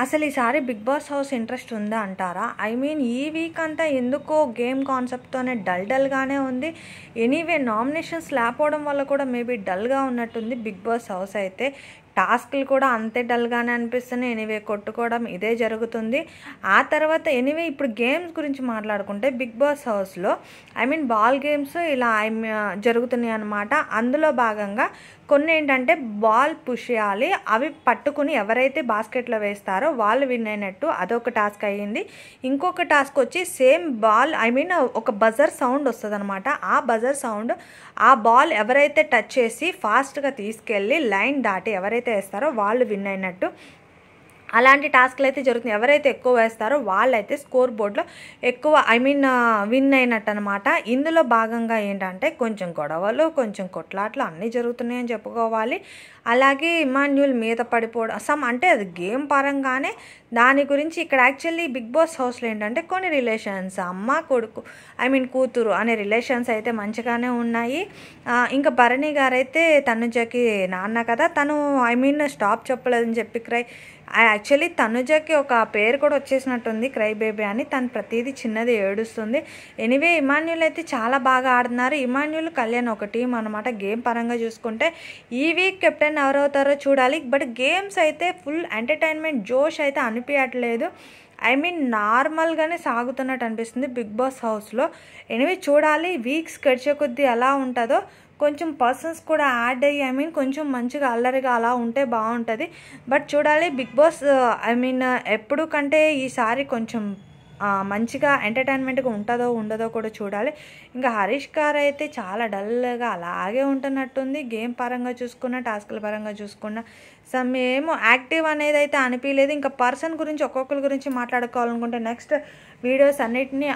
అసలు ఈసారి big boss house interest ఉందా అంటారా? ఐ మీన్ ఈ వీక్ అంతా ఎందుకో గేమ్ కాన్సెప్ట్తోనే డల్గానే ఉంది. ఎనీవే నామినేషన్స్ లేకపోవడం వల్ల కూడా మేబీ డల్గా ఉన్నట్టుంది బిగ్ బాస్ హౌస్ అయితే. టాస్క్లు కూడా అంతే డల్గానే అనిపిస్తున్నాయి. ఎనీవే కొట్టుకోవడం ఇదే జరుగుతుంది. ఆ తర్వాత ఎనీవే ఇప్పుడు గేమ్స్ గురించి మాట్లాడుకుంటే బిగ్ బాస్ హౌస్లో ఐ మీన్ బాల్ గేమ్స్ ఇలా జరుగుతున్నాయి అన్నమాట. అందులో భాగంగా కొన్ని ఏంటంటే బాల్ పుష్ చేయాలి, అవి పట్టుకుని ఎవరైతే బాస్కెట్లో వేస్తారో వాళ్ళు విన్ అయినట్టు, అదొక టాస్క్ అయ్యింది. ఇంకొక టాస్క్ వచ్చి సేమ్ బాల్ ఐ మీన్ ఒక బజర్ సౌండ్ వస్తుంది అనమాట. ఆ బజర్ సౌండ్ ఆ బాల్ ఎవరైతే టచ్ చేసి ఫాస్ట్గా తీసుకెళ్ళి లైన్ దాటి ఎవరైతే వేస్తారో వాళ్ళు విన్ అయినట్టు. అలాంటి టాస్క్లు అయితే జరుగుతుంది. ఎవరైతే ఎక్కువ వేస్తారో వాళ్ళైతే స్కోర్ బోర్డులో ఎక్కువ ఐ మీన్ విన్ అయినట్టు అనమాట. ఇందులో భాగంగా ఏంటంటే కొంచెం గొడవలు, కొంచెం కొట్లాట్లు అన్నీ జరుగుతున్నాయని చెప్పుకోవాలి. అలాగే ఇమాన్యుల్ మీద పడిపోవడం అంటే అది గేమ్ పరంగానే. దాని గురించి ఇక్కడ యాక్చువల్లీ బిగ్ బాస్ హౌస్లో ఏంటంటే కొన్ని రిలేషన్స్ అమ్మ కొడుకు ఐ మీన్ కూతురు అనే రిలేషన్స్ అయితే మంచిగానే ఉన్నాయి. ఇంకా భరణి గారు అయితే తనుజకి నాన్న కదా, తను ఐ మీన్ స్టాప్ చెప్పలేదని చెప్పి యాక్చువల్లీ తనుజకి ఒక పేరు కూడా వచ్చేసినట్టుంది, క్రై బేబీ అని. తను ప్రతిదీ చిన్నది ఏడుస్తుంది. ఎనీవే ఇమాన్యుల్ అయితే చాలా బాగా ఆడుతున్నారు. ఇమాన్యుల్ కళ్యాణ్ ఒక టీం అనమాట. గేమ్ పరంగా చూసుకుంటే ఈ వీక్ కెప్టెన్ ఎవరవుతారో చూడాలి. బట్ గేమ్స్ అయితే ఫుల్ ఎంటర్టైన్మెంట్ జోష్ అయితే అనిపించట్లేదు. ఐ మీన్ నార్మల్గానే సాగుతున్నట్టు అనిపిస్తుంది బిగ్ బాస్ హౌస్లో. ఎనివే చూడాలి వీక్స్ గడిచే కొద్దీ ఎలా ఉంటుందో. కొంచెం పర్సన్స్ కూడా యాడ్ అయ్యి ఐ మీన్ కొంచెం మంచిగా అల్లరిగా అలా ఉంటే బాగుంటుంది. బట్ చూడాలి బిగ్ బాస్ ఐ మీన్ ఎప్పుడు కంటే ఈసారి కొంచెం మంచిగా ఎంటర్టైన్మెంట్గా ఉంటుందో ఉండదో కూడా చూడాలి. ఇంకా హరీష్ గారు అయితే చాలా డల్గా అలాగే ఉంటున్నట్టుంది. గేమ్ పరంగా చూసుకున్న, టాస్క్ల పరంగా చూసుకున్న ఏమో యాక్టివ్ అనేది అయితే అనిపించలేదు. ఇంకా పర్సన్ గురించి ఒక్కొక్కరి గురించి మాట్లాడుకోవాలనుకుంటే నెక్స్ట్ వీడియోస్ అన్నిటినీ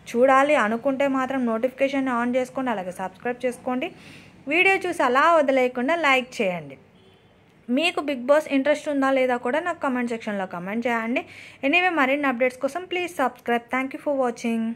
చూడాలి అనుకుంటే మాత్రం నోటిఫికేషన్ ఆన్ చేసుకోండి, అలాగే సబ్స్క్రైబ్ చేసుకోండి. వీడియో చూసి అలా వదిలేయకుండా లైక్ చేయండి. మీకు బిగ్ బాస్ ఇంట్రెస్ట్ ఉందా లేదా కూడా నాకు కమెంట్ సెక్షన్లో కమెంట్ చేయండి. ఎనీవే మరిన్ని అప్డేట్స్ కోసం please subscribe. Thank you for watching.